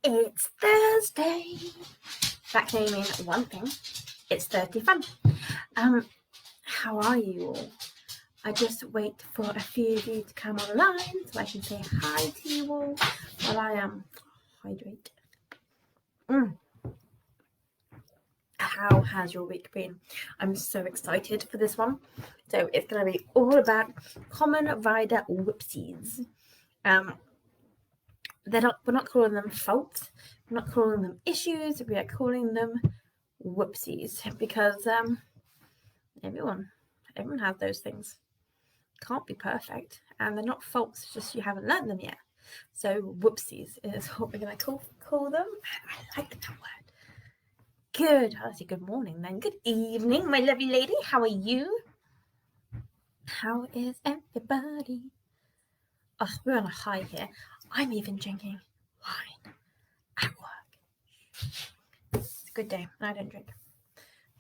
It's Thursday. That can only mean one thing. It's Thursday fun. How are you all? I just wait for a few of you to come online so I can say hi to you all while I hydrate. How has your week been? I'm so excited for this one. So it's going to be all about common rider whoopsies. We're not calling them faults. We're not calling them issues. We are calling them whoopsies because everyone has those things. Can't be perfect, and they're not faults. Just you haven't learned them yet. So whoopsies is what we're going to call them. I like that word. Good. I'll say good morning then. Good evening, my lovely lady. How are you? How is everybody? Oh, we're on a high here. I'm even drinking wine at work. It's a good day. I don't drink.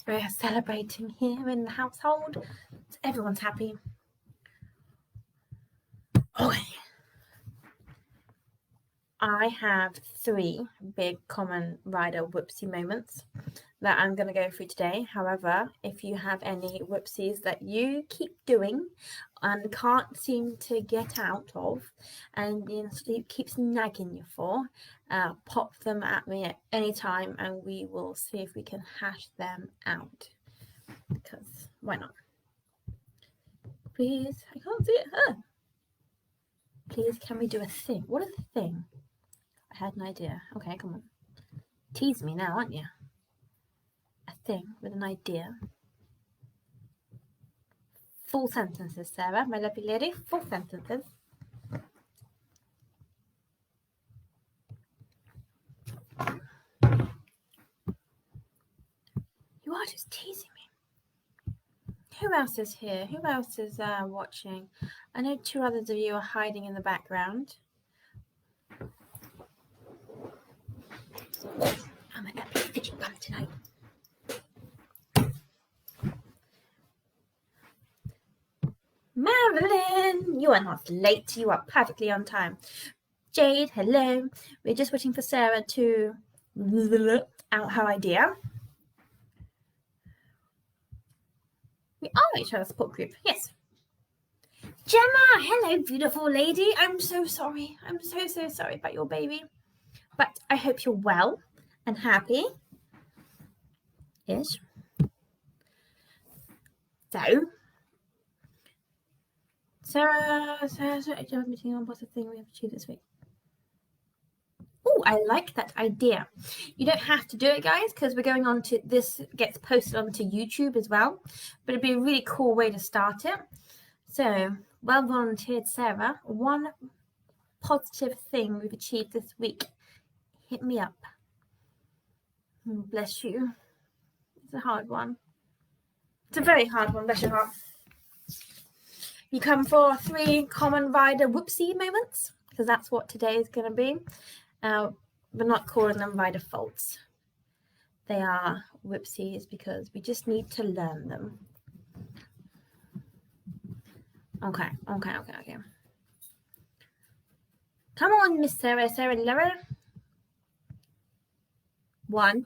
We're celebrating here in the household. So everyone's happy. Okay. I have 3 big common rider whoopsie moments that I'm going to go through today. However, if you have any whoopsies that you keep doing and can't seem to get out of and it keeps nagging you for, pop them at me at any time and we will see if we can hash them out. Because why not? Please, I can't see it. Please, can we do a thing? What is the thing? I had an idea. Okay, come on. Tease me now, aren't you? A thing with an idea. Full sentences, Sarah, my lovely lady. Full sentences. You are just teasing me. Who else is here? Who else is watching? I know 2 others of you are hiding in the background. I'm an epic fidget bum tonight. Marilyn, you are not late. You are perfectly on time. Jade, hello. We're just waiting for Sarah to out her idea. We are each other's support group. Yes. Gemma, hello, beautiful lady. I'm so sorry. I'm so sorry about your baby. But I hope you're well and happy. Yes. So, Sarah, I don't meeting on what's the thing we have to do this week. Oh, I like that idea. You don't have to do it, guys, because we're going on to this gets posted onto YouTube as well. But it'd be a really cool way to start it. So, well volunteered, Sarah. One positive thing we've achieved this week. Hit me up. Bless you. It's a hard one. It's a very hard one, bless your heart. You come for 3 common rider whoopsie moments, because that's what today is going to be. We're not calling them rider faults. They are whoopsies because we just need to learn them. Okay. Come on, Miss Sarah. Sarah Lara. 1.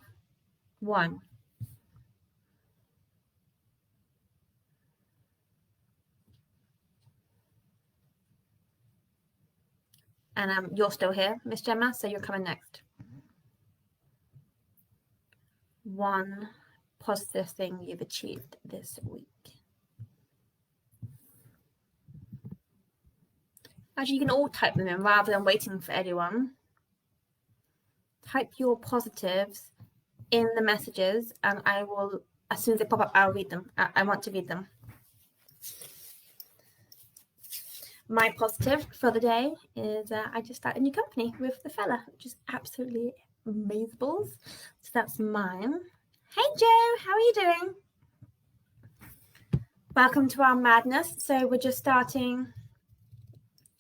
And you're still here, Miss Gemma, so you're coming next. 1 positive thing you've achieved this week. Actually, you can all type them in rather than waiting for anyone. Type your positives in the messages and I will, as soon as they pop up, I'll read them. I want to read them. My positive for the day is I just started a new company with the fella, which is absolutely amazeballs. So that's mine. Hey Joe, how are you doing? Welcome to our madness. So we're just starting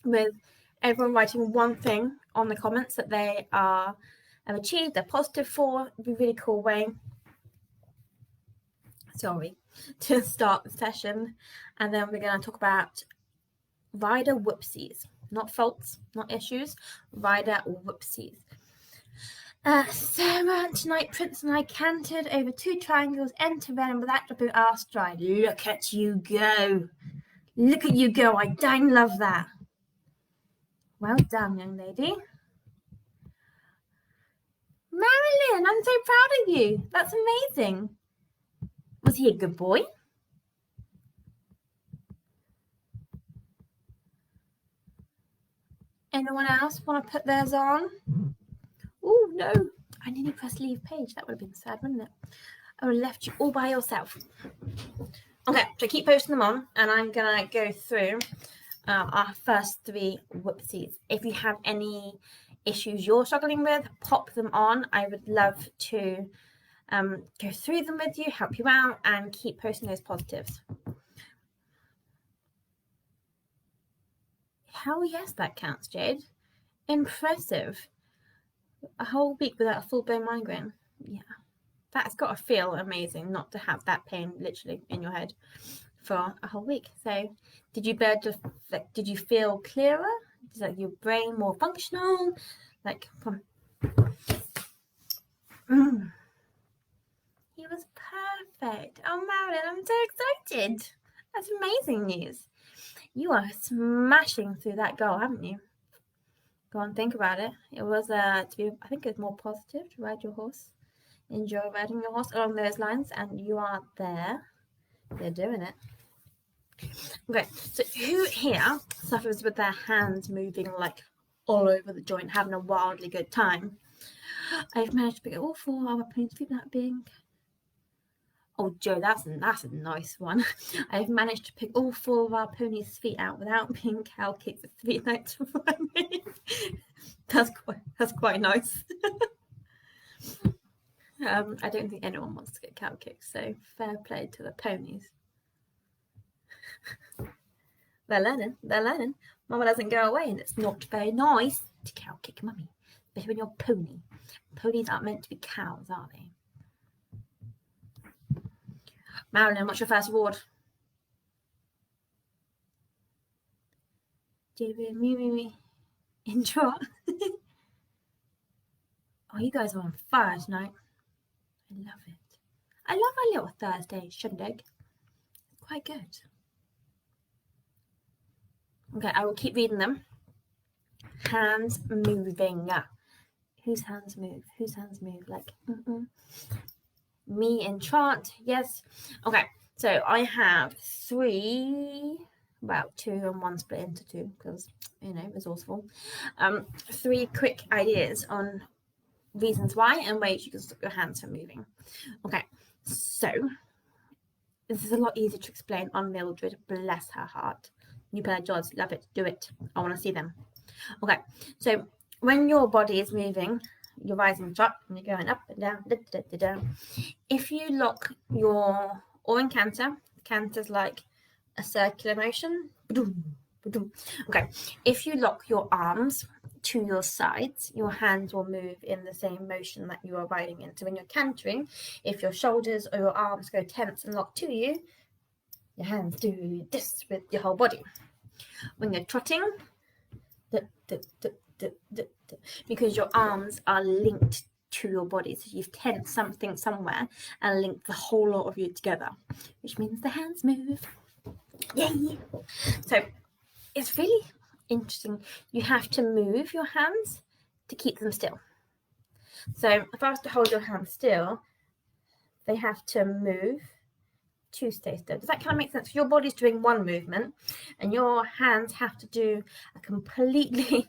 with everyone writing one thing on the comments that they have achieved, they're positive for. It'd be a really cool way to start the session. And then we're going to talk about rider whoopsies, not faults, not issues, rider whoopsies. So tonight Prince and I cantered over 2 triangles end to end without dropping our stride. Look at you go. Look at you go. I dang love that. Well done, young lady. Marilyn, I'm so proud of you. That's amazing. Was he a good boy? Anyone else want to put theirs on? Oh, no. I nearly pressed leave page. That would have been sad, wouldn't it? I would have left you all by yourself. Okay, so keep posting them on, and I'm going to go through our first 3 whoopsies. If you have any issues you're struggling with, pop them on. I would love to go through them with you, help you out, and keep posting those positives. Hell yes, that counts, Jade. Impressive. A whole week without a full-blown migraine. Yeah, that's got to feel amazing not to have that pain literally in your head for a whole week. So did you feel clearer? Is like your brain more functional? Like, come on. He was perfect. Oh, Marilyn, I'm so excited. That's amazing news. You are smashing through that goal, haven't you? Go on, think about it. It was I think it's more positive to ride your horse. Enjoy riding your horse along those lines, and you are there. You're doing it. Okay, so who here suffers with their hands moving like all over the joint, having a wildly good time? I've managed to pick all 4 of our ponies' feet without being... Oh, Joe, that's a nice one. I've managed to pick all 4 of our ponies' feet out without being cow kicked for 3 nights before I moved. That's quite nice. I don't think anyone wants to get cow kicked, so fair play to the ponies. They're learning. Mama doesn't go away, and it's not very nice to cow kick mummy, especially when you're a pony. Ponies aren't meant to be cows, are they? Marilyn, what's your first award? Me. Intro. Oh, you guys are on fire tonight. I love it. I love our little Thursday shindig. Quite good. Okay, I will keep reading them. Hands moving. Whose hands move? Whose hands move? Like, me in chant. Yes. Okay, so I have 3, about 2 and 1 split into 2 because, resourceful. 3 quick ideas on reasons why and ways you can stop your hands from moving. Okay, so this is a lot easier to explain on Mildred, bless her heart. New pair of jaws, love it, do it. I want to see them. Okay, so when your body is moving, you're rising up and you're going up and down. If you lock your, or in canter's like a circular motion. Okay, if you lock your arms to your sides, your hands will move in the same motion that you are riding in. So when you're cantering, if your shoulders or your arms go tense and locked to you, your hands do this with your whole body. When you're trotting, because your arms are linked to your body, so you've tensed something somewhere and linked the whole lot of you together, which means the hands move. Yay! So it's really interesting. You have to move your hands to keep them still. So if I was to hold your hands still, they have to move to stay still. Does that kind of make sense? Your body's doing one movement and your hands have to do a completely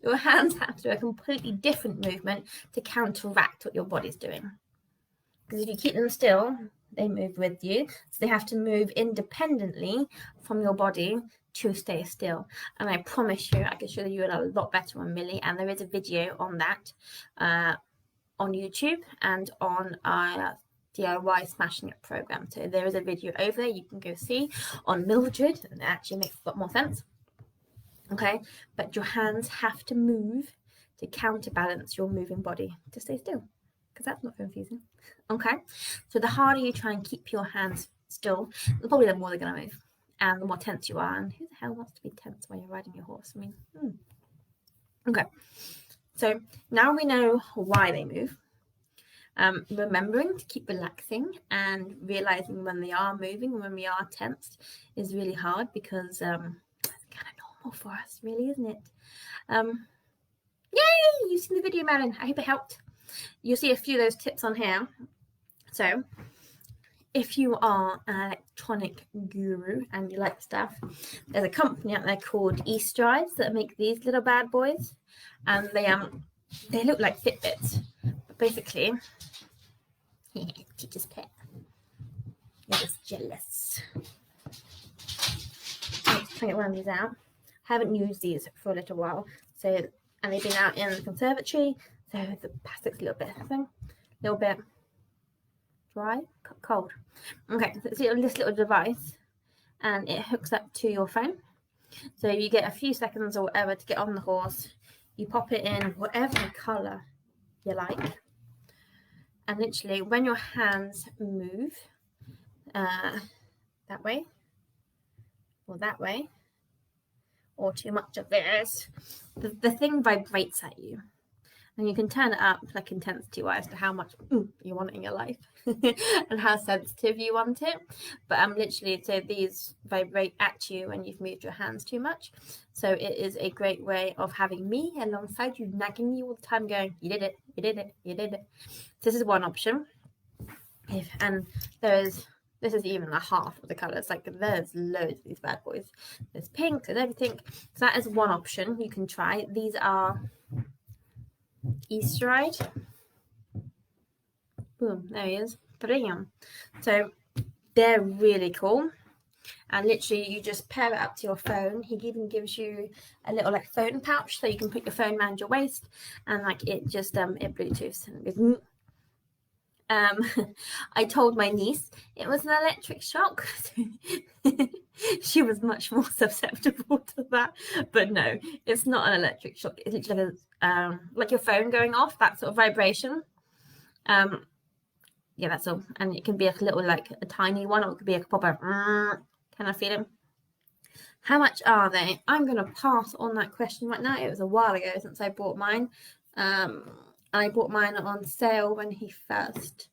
your hands have to do a completely different movement to counteract what your body's doing. Because if you keep them still, they move with you. So they have to move independently from your body to stay still. And I promise you, I can show you a lot better on Millie. And there is a video on that on YouTube and on our DIY Smashing It program. So there is a video over there you can go see on Mildred, and it actually makes a lot more sense. Okay, but your hands have to move to counterbalance your moving body to stay still, because that's not confusing. Okay, so the harder you try and keep your hands still, probably the more they're going to move. and the more tense you are. And who the hell wants to be tense while you're riding your horse? I mean, Okay, so now we know why they move. Remembering to keep relaxing and realizing when they are moving and when we are tensed is really hard, because it's kind of normal for us, really, isn't it? Yay! You've seen the video, Marilyn. I hope it helped. You'll see a few of those tips on here. So if you are an electronic guru and you like stuff, there's a company out there called eStrides that make these little bad boys, and they look like Fitbits, but basically, teacher's pet. You're just jealous. I'm just trying to get one of these out. I haven't used these for a little while, and they've been out in the conservatory, so the plastic's a little bit dry, cold. Okay, so it's this little device, and it hooks up to your phone. So you get a few seconds or whatever to get on the horse. You pop it in whatever colour you like, and literally when your hands move that way or too much of this, the thing vibrates at you. And you can turn it up like intensity wise to how much you want it in your life and how sensitive you want it. But literally, so these vibrate at you when you've moved your hands too much. So it is a great way of having me alongside you, nagging you all the time, going, you did it, you did it, you did it. So this is one option. And this is even a half of the colours. Like, there's loads of these bad boys. There's pink and everything. So that is one option you can try. These are eStride. Boom, there he is. Brilliant. So they're really cool, and literally you just pair it up to your phone. He even gives you a little like phone pouch, so you can put your phone around your waist, and like it just it Bluetooths and it goes. I told my niece it was an electric shock. She was much more susceptible to that, but no, it's not an electric shock. It's literally like your phone going off, that sort of vibration. Yeah, that's all. And it can be like a little, like a tiny one, or it could be like a proper kind of feeling. How much are they? I'm going to pass on that question right now. It was a while ago since I bought mine. I bought mine on sale when he first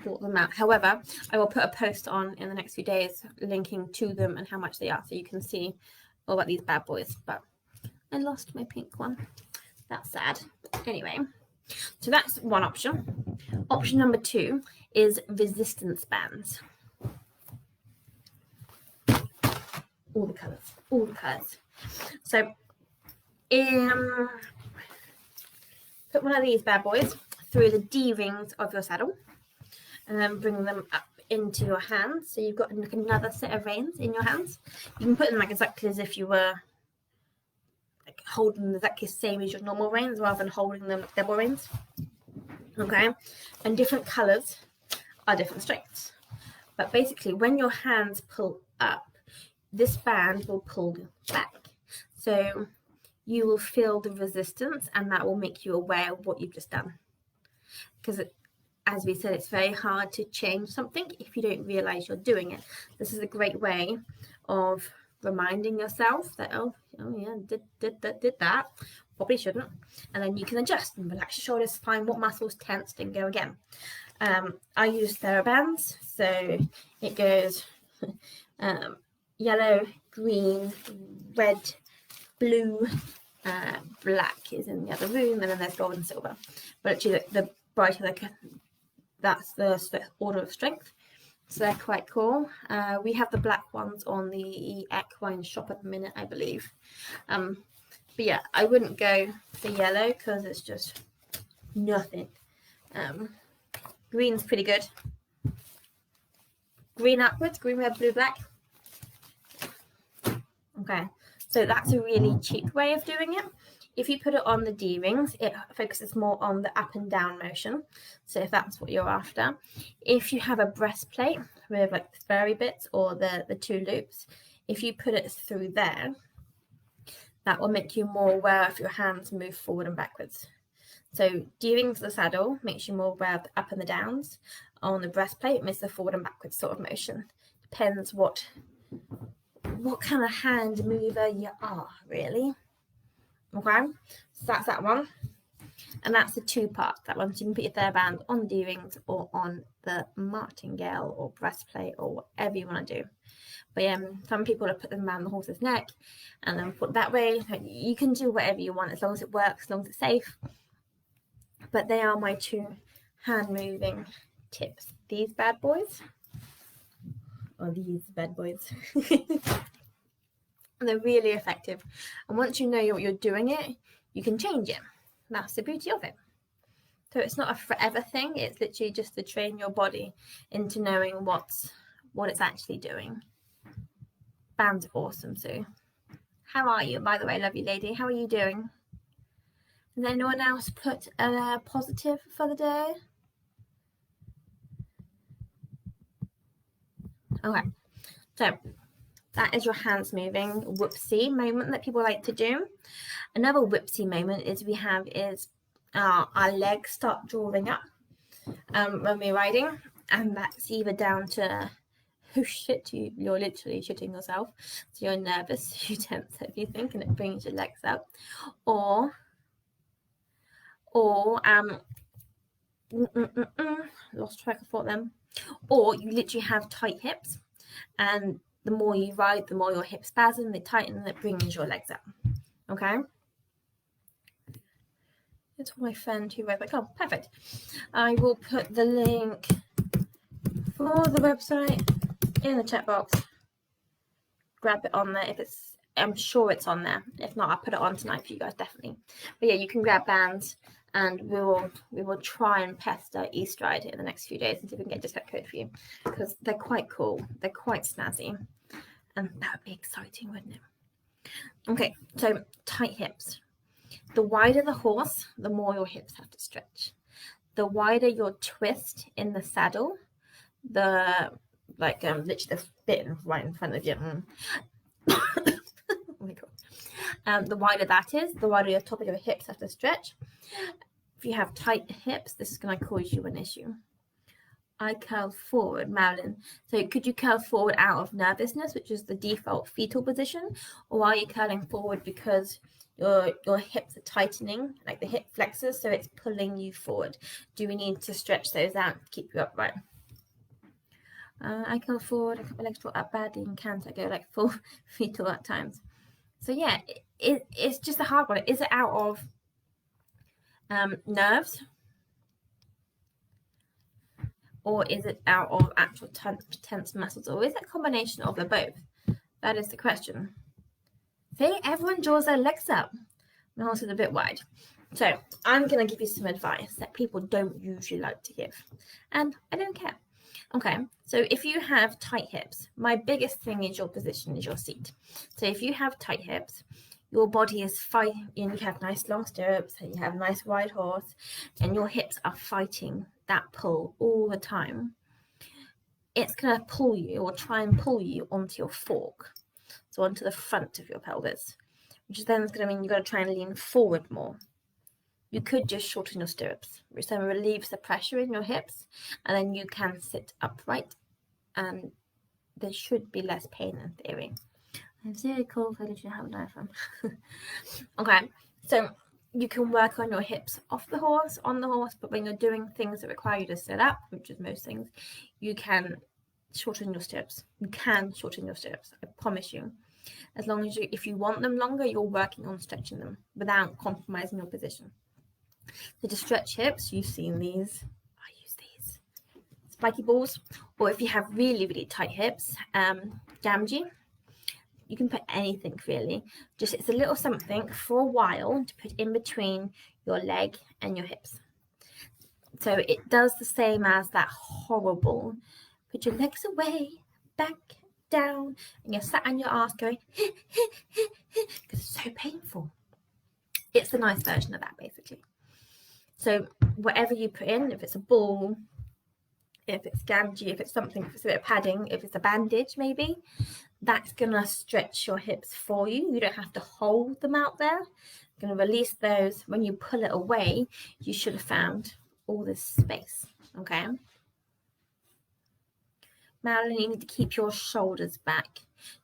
bought them out. However, I will put a post on in the next few days linking to them and how much they are, so you can see all about these bad boys. But I lost my pink one. That's sad. Anyway, so that's one option. Option number 2 is resistance bands. All the colours. So put one of these bad boys through the D-rings of your saddle, and then bring them up into your hands. So you've got like another set of reins in your hands. You can put them like exactly as if you were like holding them exactly the same as your normal reins, rather than holding them like double reins. Okay, and different colours are different strengths. But basically, when your hands pull up, this band will pull back. So you will feel the resistance, and that will make you aware of what you've just done. Because as we said, it's very hard to change something if you don't realize you're doing it. This is a great way of reminding yourself that, oh yeah, did that. Probably shouldn't. And then you can adjust and relax your shoulders, find what muscles tensed, and go again. I use TheraBands, so it goes yellow, green, red, blue, black is in the other room, and then there's gold and silver. But actually, the brighter that's the order of strength. So they're quite cool. We have the black ones on the equine shop at the minute, I believe. But yeah, I wouldn't go for yellow because it's just nothing. Green's pretty good. Green upwards, green, red, blue, black. Okay, so that's a really cheap way of doing it. If you put it on the D-rings, it focuses more on the up and down motion. So if that's what you're after. If you have a breastplate with like the furry bits or the 2 loops, if you put it through there, that will make you more aware if your hands move forward and backwards. So D-rings the saddle makes you more aware of the up and the downs. On the breastplate, it makes the forward and backwards sort of motion. Depends what what kind of hand mover you are, really. Okay, so that's that one. And that's the 2-part, that one. So you can put your TheraBand on the D-rings or on the martingale or breastplate or whatever you want to do. But yeah, some people have put them around the horse's neck and then put that way. You can do whatever you want as long as it works, as long as it's safe. But they are my 2 hand moving tips. These bad boys, or these bad boys. They're really effective. And once you know what you're doing it, you can change it. That's the beauty of it. So it's not a forever thing. It's literally just to train your body into knowing what it's actually doing. Bands are awesome, Sue. How are you, by the way, lovely lady? How are you doing? Has anyone else put a positive for the day? Okay, so that is your hands moving whoopsie moment that people like to do. Another whoopsie moment is our legs start drawing up when we're riding, and that's either down to you're literally shitting yourself, so you're nervous, you tense everything, and it brings your legs up, or lost track of thought then, or you literally have tight hips, and the more you ride, the more your hips spasm, they tighten, and it brings your legs up. Okay, it's my friend who wrote, like, oh, perfect. I will put the link for the website in the chat box. Grab it on there. I'm sure it's on there. If not, I'll put it on tonight for you guys, definitely. But yeah, you can grab bands, and we will try and pester Eastride in the next few days and see if we can get a discount code for you, because they're quite cool. They're quite snazzy, and that would be exciting, wouldn't it? Okay, so tight hips. The wider the horse, the more your hips have to stretch. The wider your twist in the saddle, literally the bit right in front of you. Oh my god. The wider that is, the wider your top of your hips have to stretch. If you have tight hips, this is going to cause you an issue. I curl forward, Marilyn. So could you curl forward out of nervousness, which is the default fetal position, or are you curling forward because your hips are tightening, like the hip flexors, so it's pulling you forward? Do we need to stretch those out to keep you upright? I curl forward, I cut my legs draw up badly in canter, I go like full fetal at times. So yeah, it's just a hard one. Is it out of nerves, or is it out of actual tense muscles, or is it a combination of the both? That is the question. See, everyone draws their legs up. My horse is a bit wide. So I'm going to give you some advice that people don't usually like to give, and I don't care. Okay, so if you have tight hips, my biggest thing is your position is your seat. So if you have tight hips, your body is fighting, and you have nice long stirrups, and you have a nice wide horse, and your hips are fighting that pull all the time. It's going to pull you, or try and pull you onto your fork, so onto the front of your pelvis, which then is going to mean you've got to try and lean forward more. You could just shorten your stirrups, which then relieves the pressure in your hips, and then you can sit upright, and there should be less pain in theory. I'm very cold, I literally have a diaphragm. Okay, so you can work on your hips off the horse, on the horse, but when you're doing things that require you to sit up, which is most things, you can shorten your stirrups. You can shorten your stirrups, I promise you. As long as if you want them longer, you're working on stretching them without compromising your position. So to stretch hips, you've seen these. I use these spiky balls, or if you have really, really tight hips, gamgee. You can put anything really. Just it's a little something for a while to put in between your leg and your hips. So it does the same as that horrible. Put your legs away, back down, and you're sat on your ass going because it's so painful. It's the nice version of that, basically. So whatever you put in, if it's a ball, if it's gamgee, if it's something, if it's a bit of padding, if it's a bandage maybe, that's going to stretch your hips for you. You don't have to hold them out there. You're going to release those. When you pull it away, you should have found all this space, okay? Marilyn, you need to keep your shoulders back.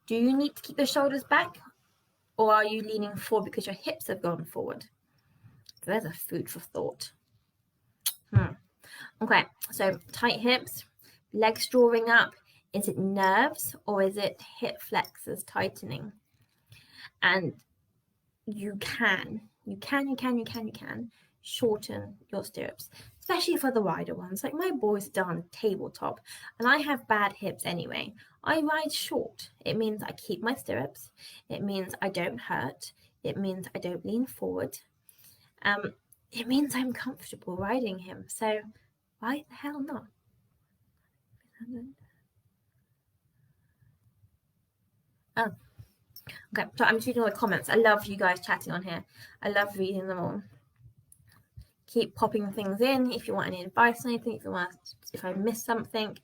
Do you need to keep the shoulders back, or are you leaning forward because your hips have gone forward? So there's a food for thought. Okay, so tight hips, legs drawing up. Is it nerves or is it hip flexors tightening? And you can shorten your stirrups, especially for the wider ones. Like my boys done tabletop, and I have bad hips anyway. I ride short. It means I keep my stirrups. It means I don't hurt. It means I don't lean forward. It means I'm comfortable riding him. So why the hell not? Oh, okay. So I'm just reading all the comments. I love you guys chatting on here. I love reading them all. Keep popping things in if you want any advice on anything. If I missed something,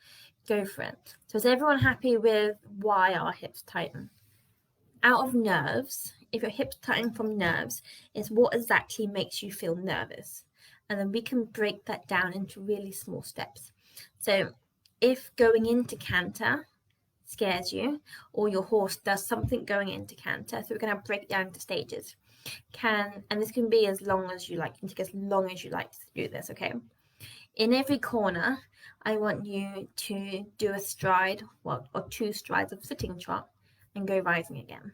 go for it. So is everyone happy with why our hips tighten? Out of nerves, if your hips tighten from nerves, is what exactly makes you feel nervous. And then we can break that down into really small steps. So if going into canter scares you, or your horse does something going into canter, so we're going to break down into stages. And this can be as long as you like. You can take as long as you like to do this, okay? In every corner, I want you to do a stride, or 2 strides of sitting trot and go rising again.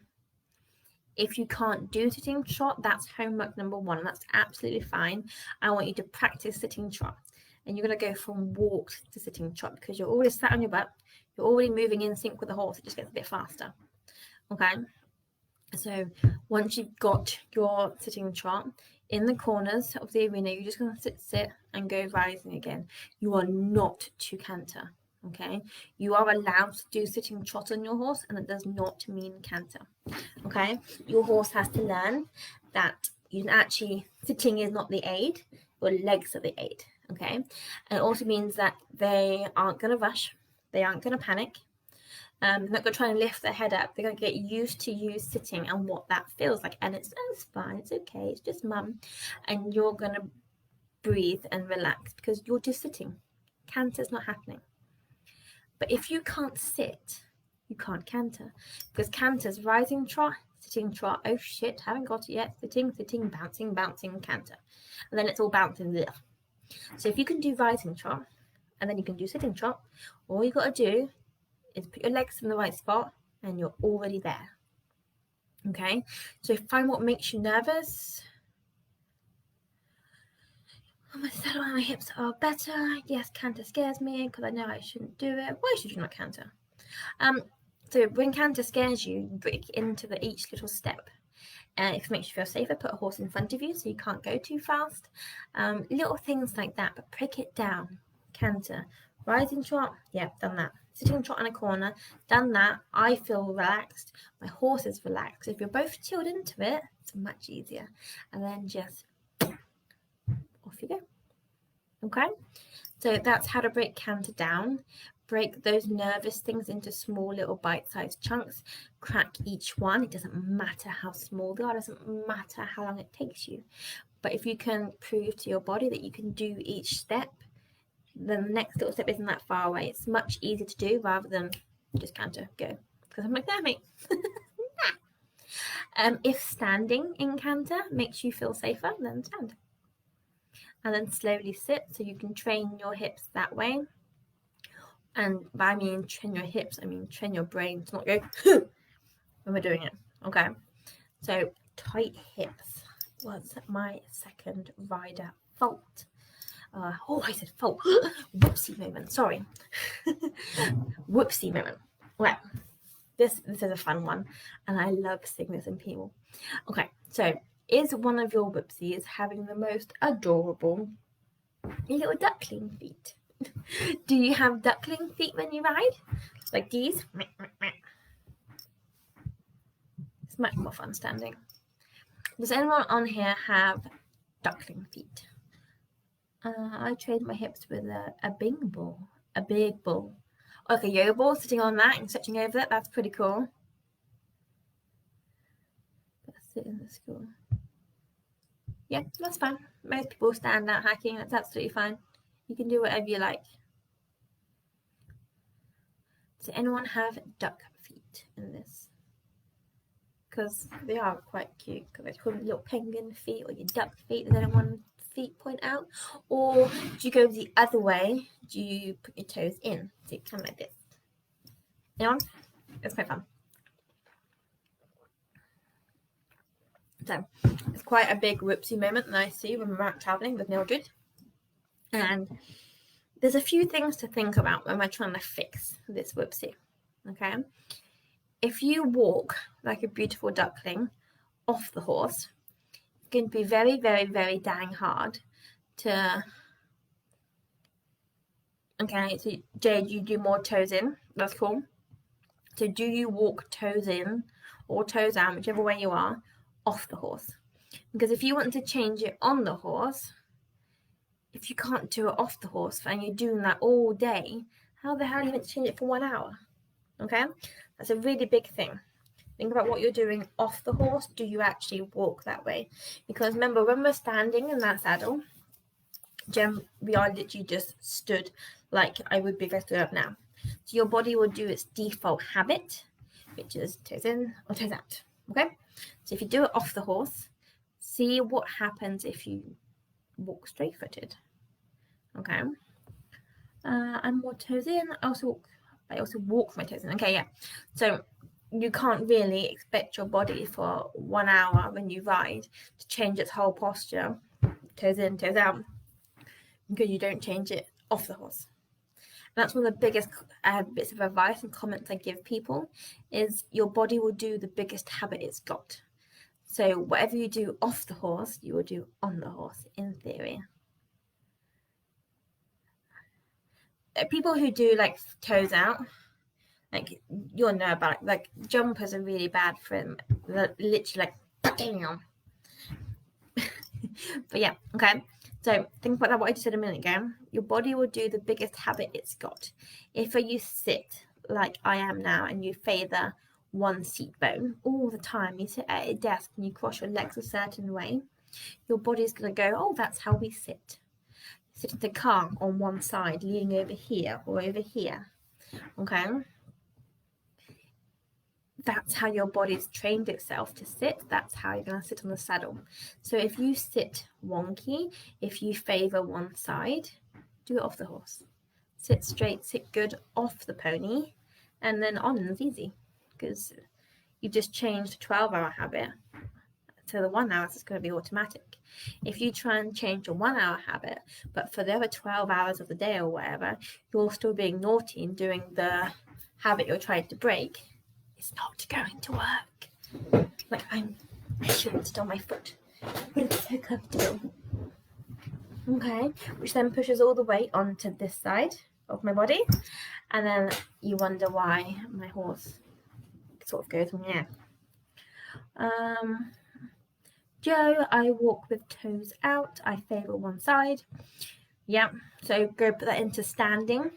If you can't do sitting trot, that's homework number 1, and that's absolutely fine. I want you to practice sitting trot, and you're going to go from walk to sitting trot because you're already sat on your butt. You're already moving in sync with the horse. It just gets a bit faster, okay? So once you've got your sitting trot in the corners of the arena, you're just going to sit and go rising again. You are not to canter, okay? You are allowed to do sitting trot on your horse, and it does not mean canter, okay? Your horse has to learn that sitting is not the aid, your legs are the aid, okay? And it also means that they aren't going to rush, they aren't going to panic. They're not going to try and lift their head up. They're going to get used to you sitting and what that feels like. And it's fine. It's okay. It's just mum. And you're going to breathe and relax because you're just sitting. Canter's not happening. But if you can't sit, you can't canter. Because canter's rising trot, sitting trot. Oh shit, haven't got it yet. Sitting, bouncing, canter. And then it's all bouncing there. So if you can do rising trot, and then you can do sitting trot, all you got to do is put your legs in the right spot and you're already there, okay? So find what makes you nervous. My hips are better. Yes, canter scares me because I know I shouldn't do it. Why should you not canter? So when canter scares you, break into each little step. If it makes you feel safer, put a horse in front of you so you can't go too fast. Little things like that, but break it down. Canter, rising trot, yeah, done that. Sitting trot in a corner, done that. I feel relaxed. My horse is relaxed. If you're both chilled into it, it's much easier. And then just off you go. Okay? So that's how to break canter down. Break those nervous things into small little bite-sized chunks. Crack each one. It doesn't matter how small they are. It doesn't matter how long it takes you. But if you can prove to your body that you can do each step, then the next little step isn't that far away. It's much easier to do rather than just canter, go. Because I'm like, damn it. If standing in canter makes you feel safer, then stand. And then slowly sit so you can train your hips that way. And by I mean train your hips, I mean train your brain to not go when we're doing it. Okay. So tight hips was my second rider fault. I said fault. Whoopsie moment. Sorry. Whoopsie moment. Well, this is a fun one, and I love seeing this in people. Okay, so is one of your whoopsies having the most adorable little duckling feet? Do you have duckling feet when you ride? Like these? It's much more fun standing. Does anyone on here have duckling feet? I trained my hips with a big ball. Like a yo ball, sitting on that and stretching over it. That's pretty cool. Let's sit in the school. Yeah, that's fine. Most people stand out hacking. That's absolutely fine. You can do whatever you like. Does anyone have duck feet? cute in this, because they are quite cute, because they call them little penguin feet or your duck feet, and then one feet point out. Or do you go the other way? Do you put your toes in? So kind of like this. Anyone? It's quite fun. So it's quite a big whoopsie moment that I see when we're out traveling with Mildred. And there's a few things to think about when we're trying to fix this whoopsie. Okay, if you walk like a beautiful duckling off the horse, it's going to be very, very, very dang hard to. Okay, so Jade, you do more toes in. That's cool. So do you walk toes in or toes out, whichever way you are, off the horse? Because if you want to change it on the horse, if you can't do it off the horse and you're doing that all day, how the hell are you meant to change it for 1 hour? Okay, that's a really big thing. Think about what you're doing off the horse. Do you actually walk that way? Because remember, when we're standing in that saddle, we are literally just stood like I would be if I stood up now. So your body will do its default habit, which is toes in or toes out. Okay, so if you do it off the horse, see what happens if you walk straight-footed. Okay, and more toes in. I also walk my toes in. Okay, yeah. So you can't really expect your body for 1 hour when you ride to change its whole posture, toes in, toes out, because you don't change it off the horse. And that's one of the biggest bits of advice and comments I give people is your body will do the biggest habit it's got. So whatever you do off the horse, you will do on the horse, in theory. People who do like toes out, like you'll know about it, like jumpers are really bad for them. They're literally like, damn. But yeah, okay. So think about that, what I just said a minute ago. Your body will do the biggest habit it's got. If you sit like I am now and you favour one seat bone all the time, you sit at a desk and you cross your legs a certain way, your body's going to go, oh, that's how we sit. Sit in the car on one side, leaning over here or over here. Okay? That's how your body's trained itself to sit. That's how you're going to sit on the saddle. So if you sit wonky, if you favour one side, do it off the horse. Sit straight, sit good off the pony, and then on is easy because you just changed the 12-hour habit to the 1 hour, so it's going to be automatic. If you try and change your 1 hour habit, but for the other 12 hours of the day or whatever, you're still being naughty and doing the habit you're trying to break, it's not going to work. Like I shouldn't sit on my foot. It's so comfortable. Okay, which then pushes all the weight onto this side of my body, and then you wonder why my horse sort of goes, yeah. Joe, I walk with toes out. I favour one side. Yeah, so go put that into standing.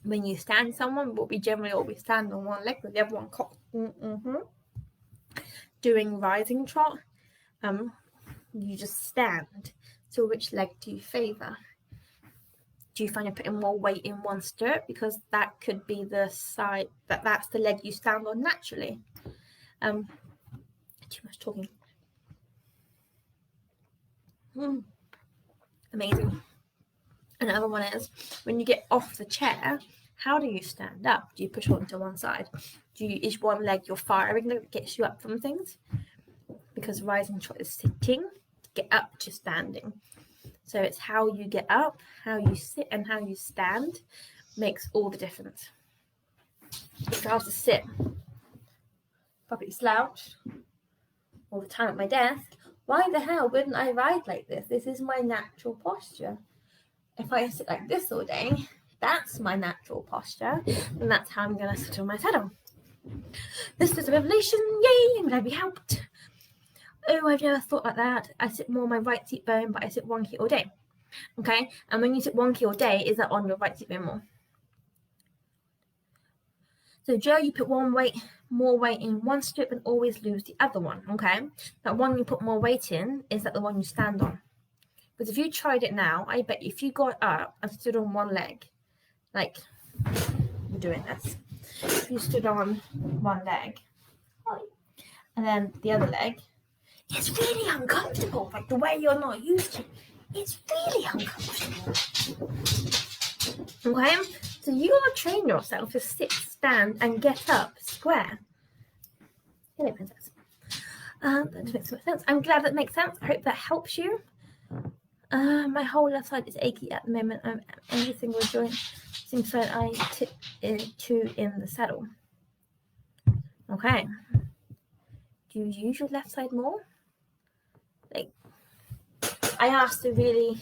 When you stand someone, we generally always stand on one leg with the other one cocked. Doing rising trot, you just stand. So which leg do you favour? Do you find you're putting more weight in one stirrup? Because that could be the side, that's the leg you stand on naturally. Too much talking. Amazing. Another one is when you get off the chair, how do you stand up? Do you push onto one side? Is one leg your firing that gets you up from things? Because rising trot is sitting, to get up to standing. So it's how you get up, how you sit, and how you stand makes all the difference. If I was to sit probably slouched all the time at my desk, why the hell wouldn't I ride like this? This is my natural posture. If I sit like this all day, that's my natural posture, and that's how I'm going to sit on my saddle. This is a revelation. Yay! I'm glad we helped. Oh, I've never thought like that. I sit more on my right seat bone, but I sit wonky all day. Okay? And when you sit wonky all day, is that on your right seat bone more? So Joe, you put more weight in one strip and always lose the other one. Okay? That one you put more weight in, is that the one you stand on? Because if you tried it now, I bet if you got up and stood on one leg, like we're doing this, if you stood on one leg, and then the other leg, it's really uncomfortable, like the way you're not used to. It's really uncomfortable. Okay, so you gotta train yourself to sit, stand, and get up square. Hello, princess. That makes so much sense. I'm glad that makes sense. I hope that helps you. My whole left side is achy at the moment. Every single joint seems like I tip into in the saddle. Okay. Do you use your left side more? Like, I asked the really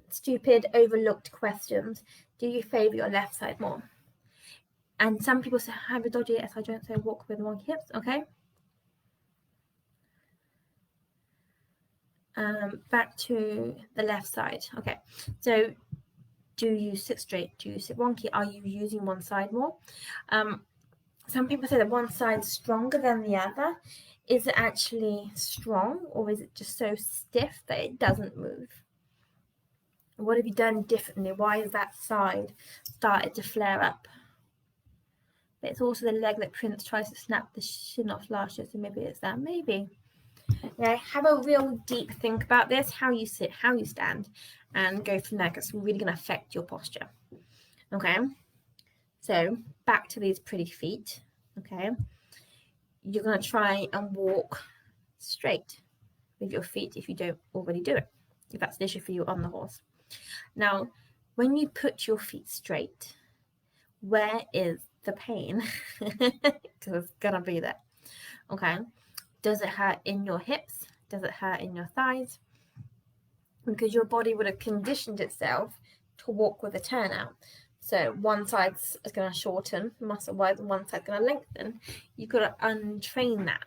stupid, overlooked questions. Do you favour your left side more? And some people say, I have a dodgy SI joint, so walk with wonky hips. Okay. Back to the left side. Okay. So, do you sit straight? Do you sit wonky? Are you using one side more? Some people say that one side's stronger than the other. Is it actually strong, or is it just so stiff that it doesn't move? What have you done differently? Why is that side started to flare up? But it's also the leg that Prince tries to snap the shin off last year, so maybe it's that. Maybe. Yeah, have a real deep think about this, how you sit, how you stand, and go from there, because it's really going to affect your posture. Okay, so back to these pretty feet. Okay, you're going to try and walk straight with your feet if you don't already do it, if that's an issue for you on the horse. Now, when you put your feet straight, where is the pain? Because it's going to be there. Okay, does it hurt in your hips? Does it hurt in your thighs? Because your body would have conditioned itself to walk with a turnout. So one side's going to shorten muscle-wise and one side's going to lengthen. You've got to untrain that.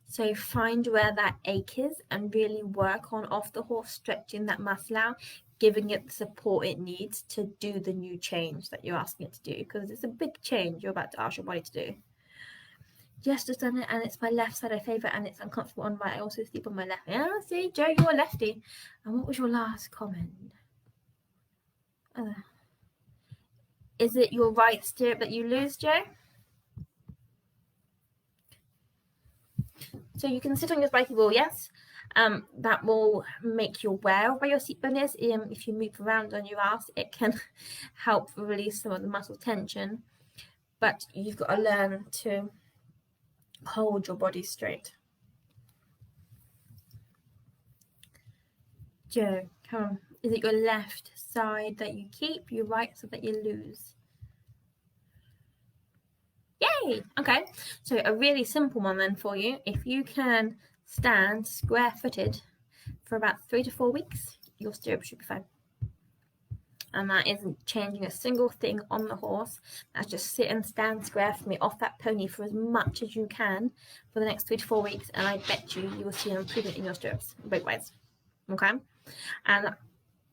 So find where that ache is and really work on off the horse, stretching that muscle out, giving it the support it needs to do the new change that you're asking it to do. Because it's a big change you're about to ask your body to do. Yes, just done it, and it's my left side I favour, and it's uncomfortable on right. I also sleep on my left. Yeah, see, Joe, you're a lefty. And what was your last comment? Is it your right stirrup that you lose, Joe? So you can sit on your spiky ball, yes. That will make you aware of where your seat bone is. If you move around on your ass, it can help release some of the muscle tension. But you've got to learn to hold your body straight. Joe, come on. Is it your left side that you keep, your right side that you lose? Yay! Okay, so a really simple one then for you. If you can stand square-footed for about 3 to 4 weeks, your stirrup should be fine. And that isn't changing a single thing on the horse. That's just sit and stand square for me off that pony for as much as you can for the next 3 to 4 weeks, and I bet you will see an improvement in your stirrups, weight-wise. Okay? And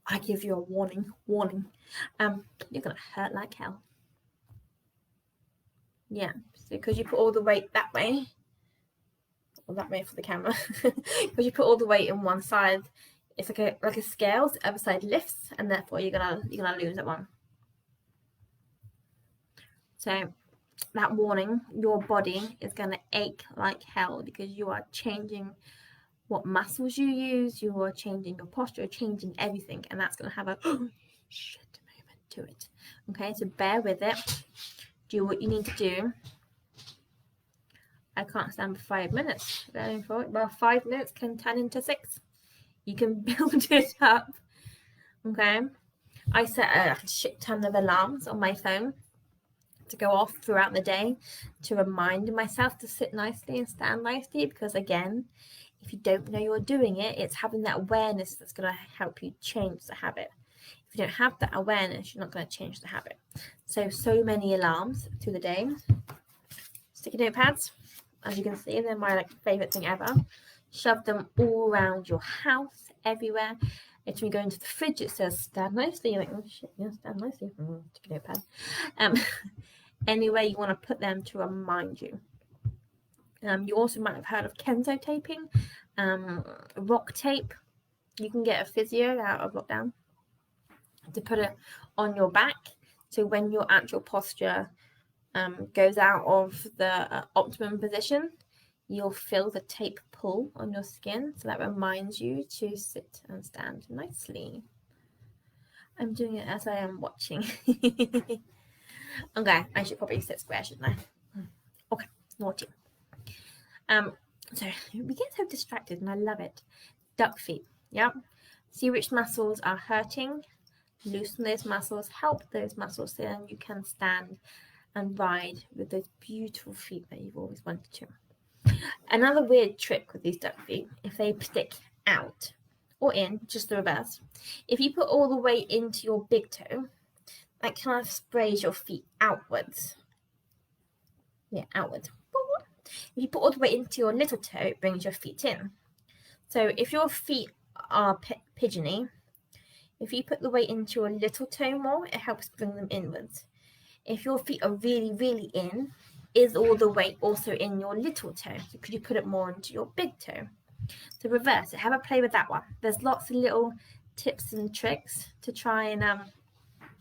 I give you a warning. You're going to hurt like hell. Yeah, so because you put all the weight that way, or that way for the camera, because you put all the weight in one side, it's like a scale, so the other side lifts, and therefore you're gonna lose that one. So that warning, your body is gonna ache like hell because you are changing what muscles you use, you are changing your posture, you're changing everything, and that's gonna have a shit moment to it. Okay, so bear with it. Do what you need to do. I can't stand for 5 minutes. Well, 5 minutes can turn into 6. You can build it up. Okay. I set a shit ton of alarms on my phone to go off throughout the day to remind myself to sit nicely and stand nicely, because again, if you don't know you're doing it, it's having that awareness that's going to help you change the habit. If you don't have that awareness, you're not going to change the habit. So many alarms through the day. Sticky notepads, as you can see, they're my favorite thing ever. Shove them all around your house, everywhere. It's when you go into the fridge, it says stand nicely. You're like, oh shit, yeah, stand nicely. Sticky notepad. Anywhere you want to put them to remind you. You also might have heard of Kenzo taping, rock tape. You can get a physio out of lockdown to put it on your back. So when your actual posture goes out of the optimum position, you'll feel the tape pull on your skin, so that reminds you to sit and stand nicely. I'm doing it as I am watching. Okay, I should probably sit square, shouldn't I? Okay, naughty. So we get so distracted, and I love it. Duck feet, yeah. See which muscles are hurting, loosen those muscles, help those muscles, so then you can stand and ride with those beautiful feet that you've always wanted to. Another weird trick with these duck feet, if they stick out or in, just the reverse, if you put all the weight into your big toe, that kind of sprays your feet outwards. Yeah, outwards. If you put all the weight into your little toe, it brings your feet in. So if your feet are pigeony, if you put the weight into your little toe more, it helps bring them inwards. If your feet are really, really in, is all the weight also in your little toe? So could you put it more into your big toe? So reverse it. Have a play with that one. There's lots of little tips and tricks to try and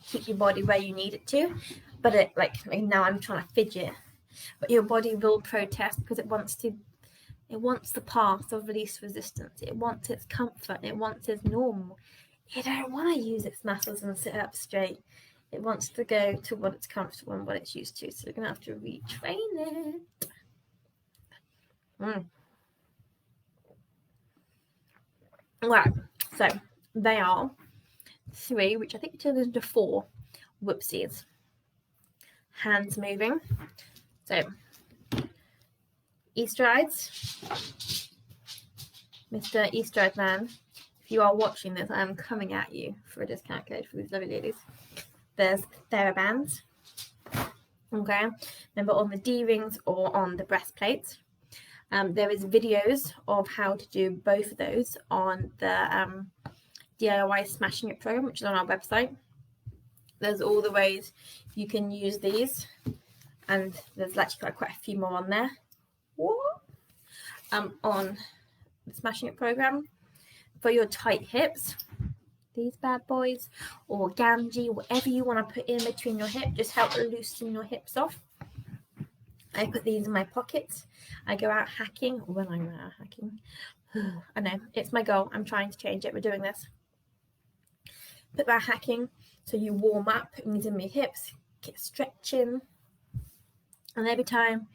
keep your body where you need it to. But like now I'm trying to fidget, but your body will protest because it wants the path of least resistance. It wants its comfort. It wants its normal. It don't want to use its muscles and sit up straight. It wants to go to what it's comfortable and what it's used to. So we're going to have to retrain it. Right, so they are 3, which I think turns into 4 whoopsies. Hands moving. So, E-strides. Mr. E-stride man, if you are watching this, I am coming at you for a discount code for these lovely ladies. There's TheraBands. Okay, remember on the D-rings or on the breastplates. There is videos of how to do both of those on the DIY Smashing It program, which is on our website. There's all the ways you can use these, and there's actually quite a few more on there. On the Smashing It program. For your tight hips, these bad boys, or Gamgee, whatever you want to put in between your hip, just help loosen your hips off. I put these in my pockets. I go out hacking when I'm out hacking. I know, it's my goal. I'm trying to change it. We're doing this. Put that hacking so you warm up, putting these in my hips, get stretching. And every time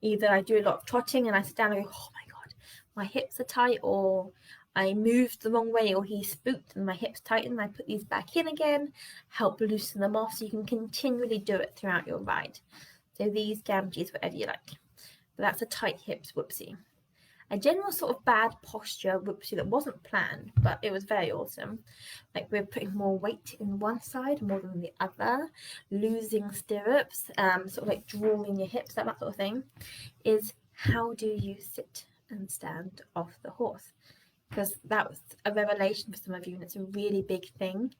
either I do a lot of trotting and I sit down and go, oh my God, my hips are tight, or I moved the wrong way, or he spooked and my hips tightened, I put these back in again, help loosen them off so you can continually do it throughout your ride. So these Gamgees, whatever you like. But that's a tight hips whoopsie. A general sort of bad posture whoopsie that wasn't planned, but it was very awesome. Like we're putting more weight in one side more than the other, losing stirrups, sort of like drawing your hips, that sort of thing, is how do you sit and stand off the horse? Because that was a revelation for some of you, and it's a really big thing.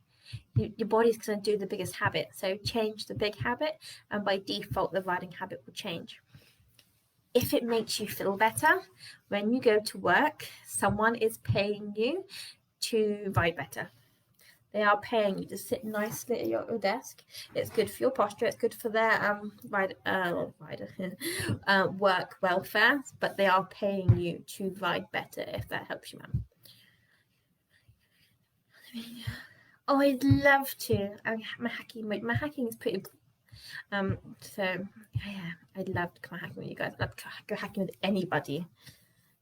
Your body's going to do the biggest habit, so change the big habit, and by default the riding habit will change. If it makes you feel better, when you go to work, someone is paying you to ride better. They are paying you to sit nicely at your desk. It's good for your posture. It's good for their work welfare. But they are paying you to ride better if that helps you, man. Oh, I'd love to. My hacking is pretty. So yeah, I'd love to come hacking with you guys. I'd love to go hacking with anybody.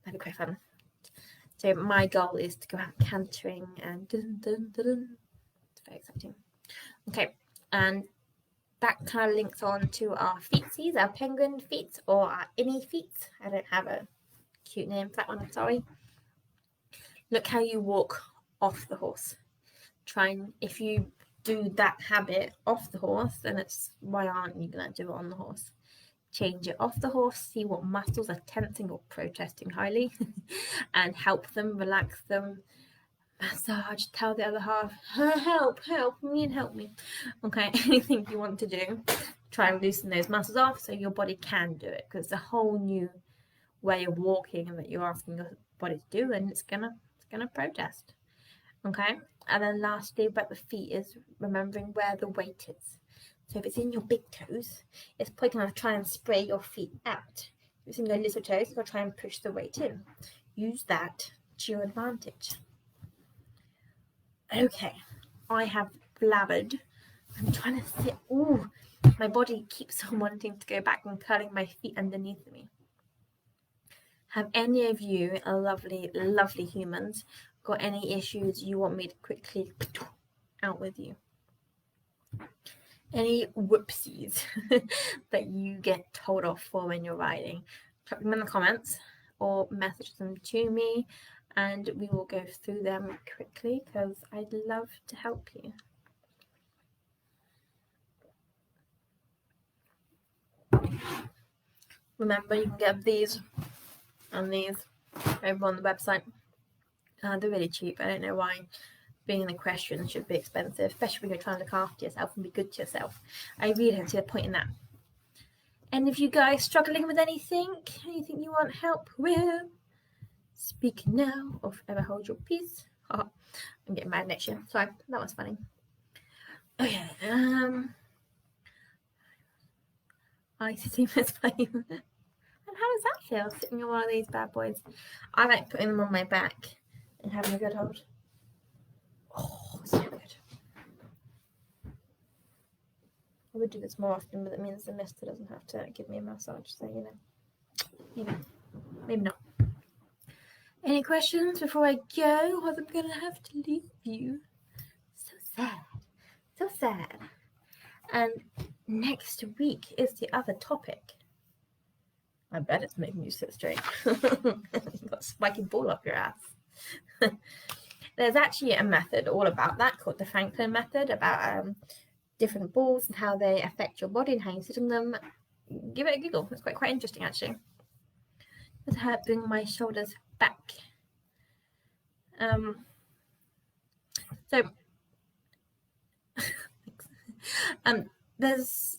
That'd be quite fun. So my goal is to go out cantering and it's very exciting. Okay, and that kind of links on to our feetsies, our penguin feet or our innie feet. I don't have a cute name for that one, I'm sorry. Look how you walk off the horse. Try and, if you do that habit off the horse, then it's why aren't you going to do it on the horse? Change it off the horse, see what muscles are tensing or protesting highly and help them, relax them, massage, tell the other half, help me. Okay, anything you want to do, try and loosen those muscles off so your body can do it, because it's a whole new way of walking that you're asking your body to do, and it's gonna protest. Okay, and then lastly about the feet is remembering where the weight is. So if it's in your big toes, it's probably going to try and spray your feet out. If it's in your little toes, it's going to try and push the weight in. Use that to your advantage. Okay, I have blabbered. I'm trying to sit. Ooh, my body keeps on wanting to go back and curling my feet underneath me. Have any of you, lovely, lovely humans, got any issues you want me to quickly out with you? Any whoopsies that you get told off for when you're riding? Drop them in the comments or message them to me, and we will go through them quickly because I'd love to help you. Remember, you can get these and these over on the website. They're really cheap. I don't know why being an equestrian should be expensive, especially when you're trying to look after yourself and be good to yourself. I really don't see the point in that. Any of you guys struggling with anything you want help with? Speak now or forever hold your peace. Oh, I'm getting mad next year. Sorry, that was funny. Okay, I see this playing. And how does that feel, sitting on one of these bad boys? I like putting them on my back and having a good hold. Oh, so good. I would do this more often, but it means the mister doesn't have to give me a massage, so you know, maybe not. Any questions before I go? Or I'm gonna have to leave you. So sad. And next week is the other topic. I bet it's making you sit straight. You've got a spiky ball up your ass. There's actually a method all about that called the Franklin method, about different balls and how they affect your body and how you sit on them. Give it a Google. It's quite interesting, actually. Let's help bring my shoulders back. There's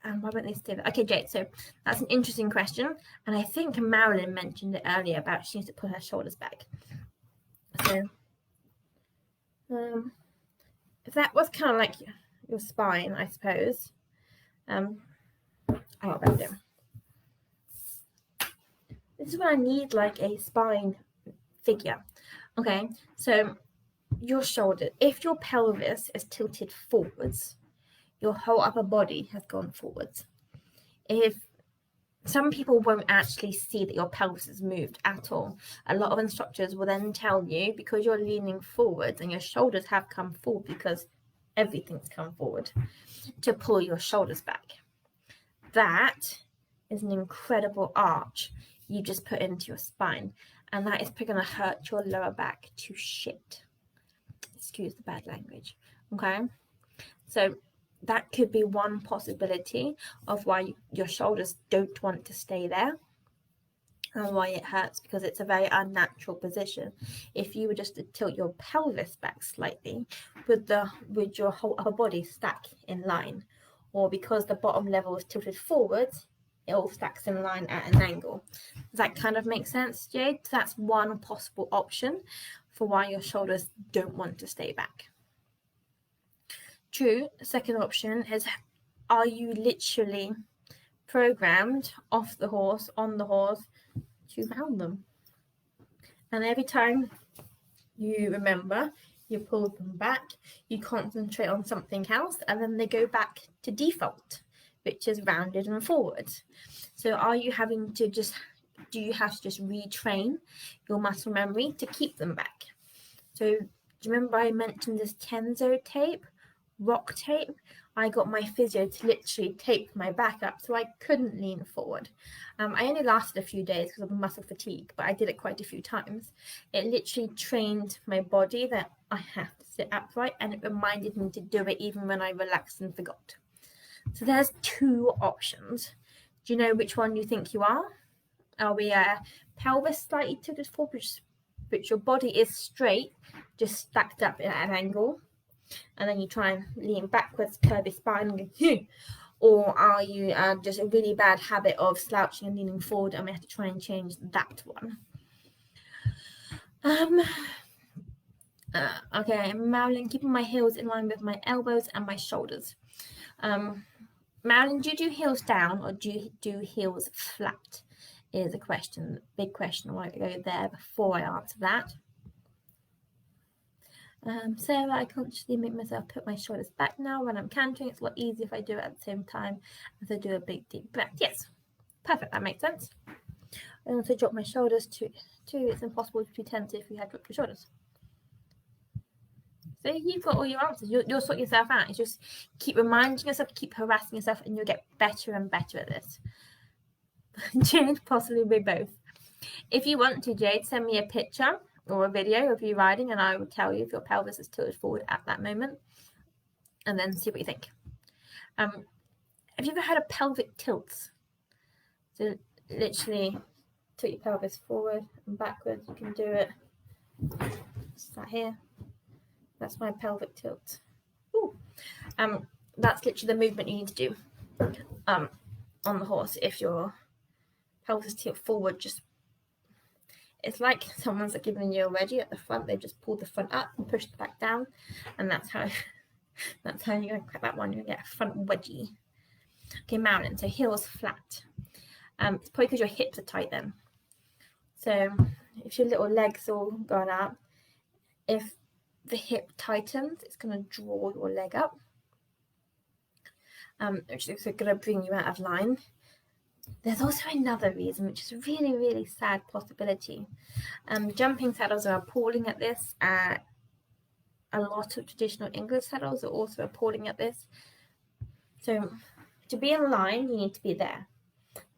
why won't they stay there? Okay, Jade, so that's an interesting question, and I think Marilyn mentioned it earlier about she needs to put her shoulders back. So if that was kind of like your spine, I suppose, I got better. This is when I need like a spine figure. Okay, so your shoulder, if your pelvis is tilted forwards, your whole upper body has gone forwards. If some people won't actually see that your pelvis is moved at all, a lot of instructors will then tell you, because you're leaning forwards and your shoulders have come forward because everything's come forward, to pull your shoulders back. That is an incredible arch you just put into your spine, and that is going to hurt your lower back to shit. Excuse the bad language. Okay, so that could be one possibility of why your shoulders don't want to stay there and why it hurts, because it's a very unnatural position. If you were just to tilt your pelvis back slightly, would your whole upper body stack in line, or because the bottom level is tilted forwards, it all stacks in line at an angle. Does that kind of make sense, Jade? That's one possible option for why your shoulders don't want to stay back. True. The second option is, are you literally programmed off the horse, on the horse, to mount them? And every time you remember, you pull them back, you concentrate on something else, and then they go back to default, which is rounded and forward. So are you having to just, do you have to just retrain your muscle memory to keep them back? So do you remember I mentioned this Tenzo tape, rock tape? I got my physio to literally tape my back up so I couldn't lean forward. I only lasted a few days because of muscle fatigue, but I did it quite a few times. It literally trained my body that I have to sit upright, and it reminded me to do it even when I relaxed and forgot. So there's two options. Do you know which one you think you are? Are we pelvis slightly tilted forward, but your body is straight, just stacked up at an angle, and then you try and lean backwards, curve your spine, and go, or are you just a really bad habit of slouching and leaning forward, and we have to try and change that one? Okay, Marilyn, keeping my heels in line with my elbows and my shoulders. Marilyn, do you do heels down or do you do heels flat? Is a question, big question. I want to go there before I answer that. Sarah, I consciously make myself put my shoulders back now when I'm cantering. It's a lot easier if I do it at the same time as I do a big deep breath. Yes, perfect, that makes sense. I also drop my shoulders too. It's impossible to be tense if you had dropped your shoulders. So you've got all your answers. You'll sort yourself out. It's just keep reminding yourself, keep harassing yourself, and you'll get better and better at this. Jade, possibly both. If you want to, Jade, send me a picture or a video of you riding, and I will tell you if your pelvis is tilted forward at that moment, and then see what you think. Have you ever had a pelvic tilt? So literally tilt your pelvis forward and backwards. You can do it. Is that here? That's my pelvic tilt. Ooh. That's literally the movement you need to do on the horse. If your pelvis tilt forward, just it's like someone's giving you a wedgie at the front. They've just pulled the front up and pushed the back down, and that's how you're gonna crack that one. You're gonna get a front wedgie. Okay, Marilyn. So heels flat. It's probably because your hips are tight then. So if your little legs all gone up, if the hip tightens, it's going to draw your leg up, which is going to bring you out of line. There's also another reason, which is a really, really sad possibility. Jumping saddles are appalling at this. A lot of traditional English saddles are also appalling at this. So to be in line, you need to be there.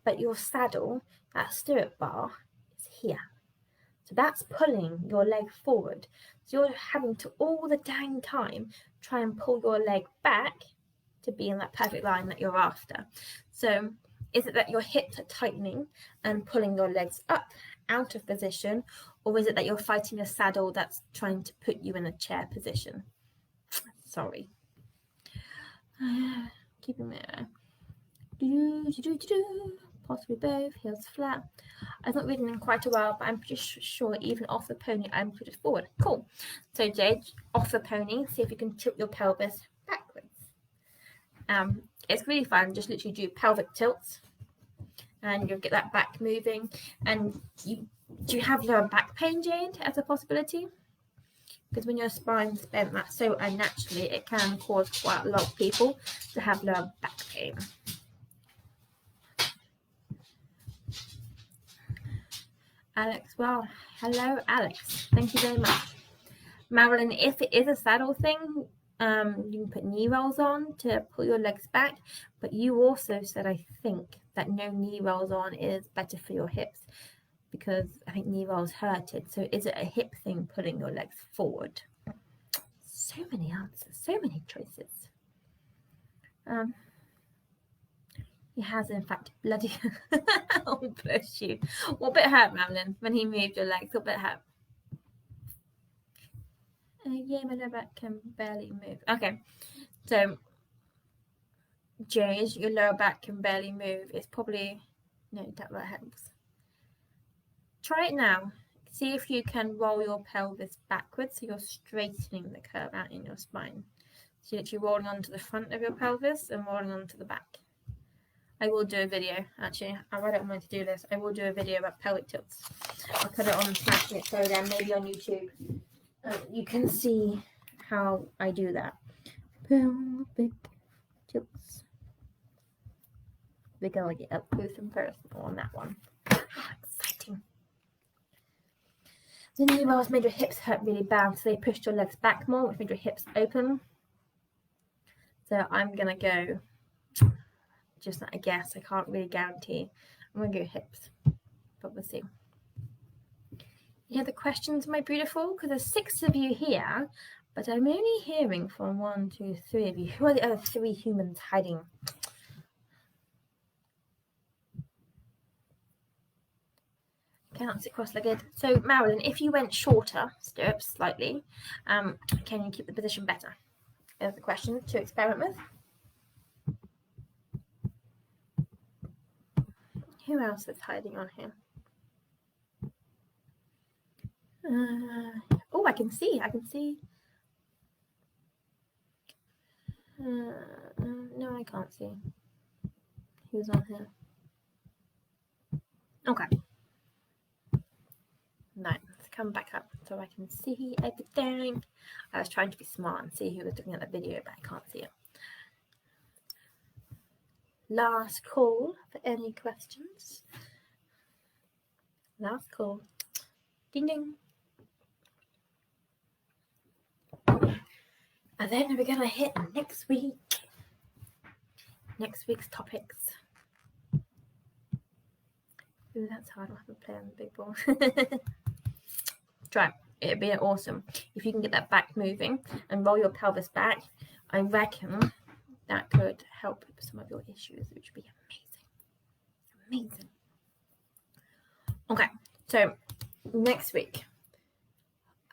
But your saddle, that stirrup bar, is here. So that's pulling your leg forward. So you're having to all the dang time try and pull your leg back to be in that perfect line that you're after. So is it that your hips are tightening and pulling your legs up out of position, or is it that you're fighting a saddle that's trying to put you in a chair position? Sorry. Keeping there. Possibly both. Heels flat. I've not ridden in quite a while, but I'm pretty sure even off the pony I'm put it forward. Cool. So Jade, off the pony, see if you can tilt your pelvis backwards. It's really fun. Just literally do pelvic tilts, and you'll get that back moving. And do you have lower back pain, Jade, as a possibility? Because when your spine's bent that so unnaturally, it can cause quite a lot of people to have lower back pain. Alex, well, hello, Alex. Thank you very much. Marilyn, if it is a saddle thing, you can put knee rolls on to pull your legs back, but you also said, I think, that no knee rolls on is better for your hips, because I think knee rolls hurted. So is it a hip thing pulling your legs forward? So many answers, so many choices. He has, in fact, bloody... Oh, bless you. What bit hurt, Marilyn, when he moved your legs? What bit hurt? Yeah, my lower back can barely move. Okay, so Jade, your lower back can barely move. It's probably... No, that helps. Try it now. See if you can roll your pelvis backwards so you're straightening the curve out in your spine. So you're actually rolling onto the front of your pelvis and rolling onto the back. I will do a video, actually. I read it on my to-do list. I will do a video about pelvic tilts. I'll put it on Smashing It So then, maybe on YouTube. You can see how I do that. Pelvic tilts. We're going to get up close and personal on that one. Exciting. The knee rolls made your hips hurt really bad, so they pushed your legs back more, which made your hips open. So I'm going to go... Just not a guess, I can't really guarantee. I'm going to go hips, but we'll see. You hear the questions, my beautiful? Because there's 6 of you here, but I'm only hearing from 1, 2, 3 of you. Who are the other 3 humans hiding? Can't sit cross-legged. So, Marilyn, if you went shorter stirrups slightly, can you keep the position better? There's a question to experiment with. Who else is hiding on here? Oh, I can see. No, I can't see who's on here. Okay. No, let's come back up so I can see everything. I was trying to be smart and see who was looking at the video, but I can't see it. Last call for any questions. Last call. Ding ding. And then we're going to hit next week. Next week's topics. Ooh, that's hard. I'll have to play on the big ball. Try. It'd be awesome. If you can get that back moving and roll your pelvis back, I reckon that could help with some of your issues, which would be amazing. Amazing. Okay, so next week,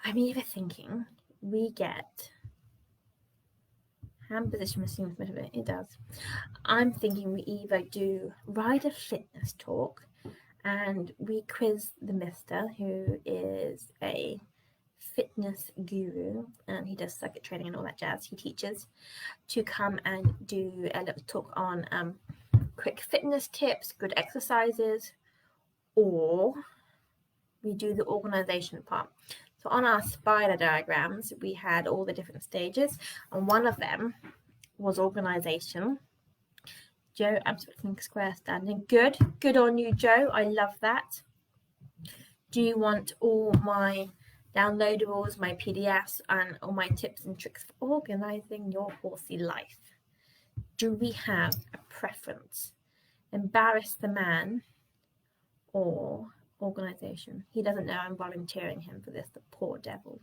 I'm either thinking we get hand position machine for it. It does. I'm thinking we either do rider fitness talk and we quiz the mister, who is a fitness guru, and he does circuit training and all that jazz. He teaches to come and do a little talk on quick fitness tips, good exercises, or we do the organization part. So on our spider diagrams, we had all the different stages, and one of them was organization. Joe, I'm expecting square standing. Good on you, Joe. I love that. Do you want all my downloadables, my PDFs, and all my tips and tricks for organizing your horsey life? Do we have a preference? Embarrass the man or organization? He doesn't know I'm volunteering him for this, the poor devil.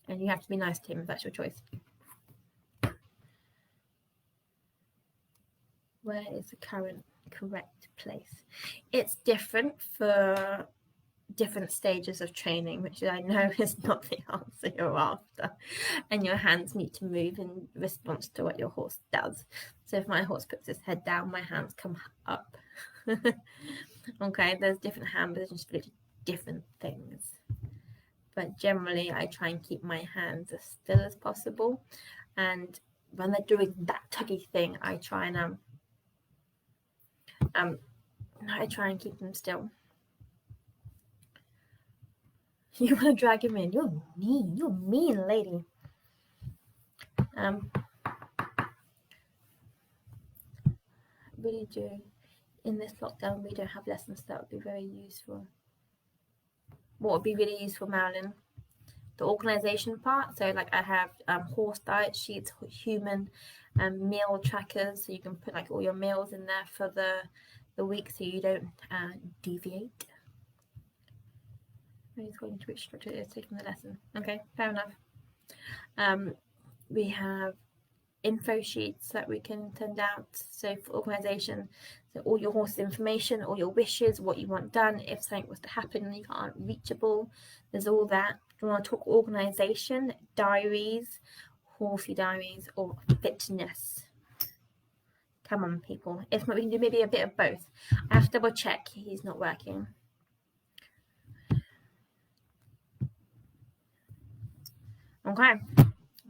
And you have to be nice to him if that's your choice. Where is the current correct place? It's different for different stages of training, which I know is not the answer you're after, and your hands need to move in response to what your horse does. So if my horse puts his head down, my hands come up. Okay, there's different hand positions for different things, but generally I try and keep my hands as still as possible, and when they're doing that tuggy thing, I try and keep them still. You want to drag him in? You're mean lady. Really do. In this lockdown, we don't have lessons, so that would be very useful. What would be really useful, Marilyn? The organization part. So like I have horse diet sheets, human meal trackers, so you can put like all your meals in there for the week, so you don't deviate. He's going to which structure is taking the lesson. Okay, fair enough. We have info sheets that we can send out, so for organization, so all your horse's information, all your wishes, what you want done, if something was to happen and you aren't reachable, there's all that. You want to talk organization, diaries, horsey diaries, or fitness? Come on, people. If not, we can do maybe a bit of both. I have to double check he's not working. Okay,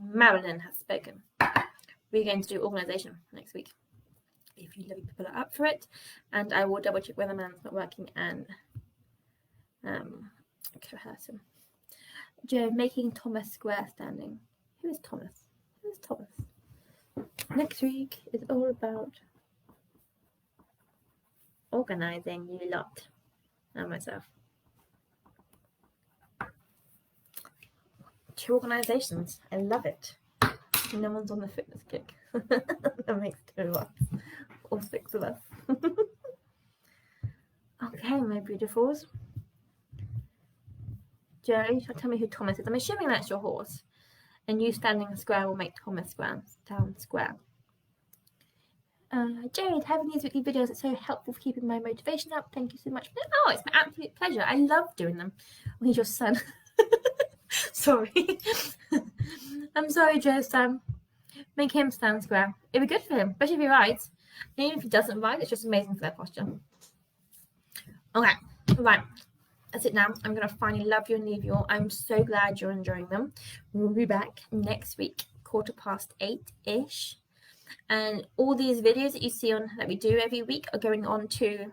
Marilyn has spoken. We're going to do organisation next week, if you lovely people are up for it, and I will double check whether man's not working and coerce him. Joe, making Thomas square standing. Who is Thomas? Who is Thomas? Next week is all about organising you lot and myself. 2 organisations. I love it. No one's on the fitness kick. That makes 2 of us. Or 6 of us. Okay, my beautifuls. Joe, tell me who Thomas is. I'm assuming that's your horse. And you standing square will make Thomas stand square. Jade, having these weekly videos is so helpful for keeping my motivation up. Thank you so much. Oh, it's my absolute pleasure. I love doing them. Oh, he's your son. Sorry. I'm sorry, Joe, Sam. Make him stand square. It'd be good for him, especially if he rides. And even if he doesn't ride, it's just amazing for their posture. Okay, right. That's it now. I'm going to finally love you and leave you all. I'm so glad you're enjoying them. We'll be back next week. 8:15ish. And all these videos that you see on that we do every week are going on to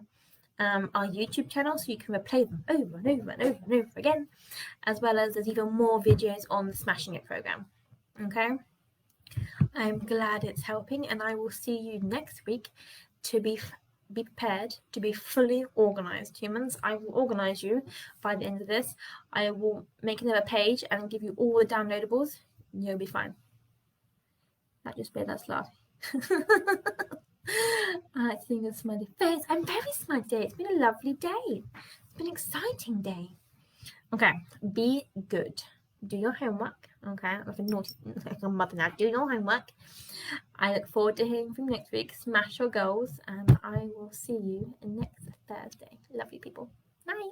our YouTube channel, so you can replay them over and over and over and over again, as well as there's even more videos on the Smashing It program. Okay, I'm glad it's helping, and I will see you next week to be prepared to be fully organized, humans. I will organize you by the end of this. I will make another page and give you all the downloadables. You'll be fine. That just made us laugh. I seeing a smiley face. I'm very smiley today. It's been a lovely day. It's been an exciting day. Okay, be good. Do your homework. Okay, like a naughty, like a mother now. Do your homework. I look forward to hearing from you next week. Smash your goals, and I will see you next Thursday. Love you, people. Bye.